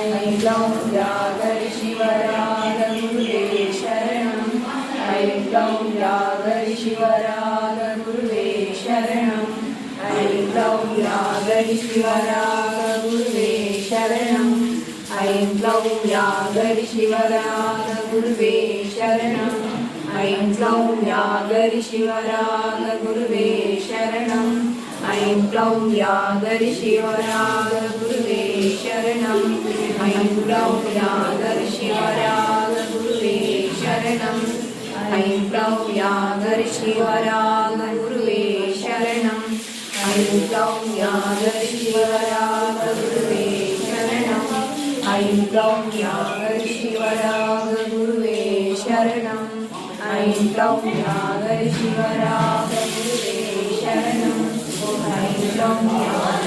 ऐं क्लौं व्याघ्र शिवराग गुरुवे शरणम् ऐं क्लौं व्याघ्र शिवराग गुरुवे शरणम् ऐं क्लौं व्याघ्र शिवराग गुरुवे शरणम् ऐं क्लौं व्याघ्र शिवराग गुरुवे शरणम् ऐं क्लौं व्याघ्र शिवराग गुरुवे शरणम् ऐं क्लौं व्याघ्र शिवराग गुरुवे शरणम् ऐं क्लौं व्याघ्र शिवराग गुरुवे शरणम् ऐं क्लौं व्याघ्र शिवराग गुरुवे शरणम् ऐं क्लौं व्याघ्र शिवराग गुरुवे शरणम् ऐं क्लौं व्याघ्र शिवराग गुरुवे शरणम् ऐं क्लौं व्याघ्र शिवराग गुरुवे शरणम् ऐं क्लौं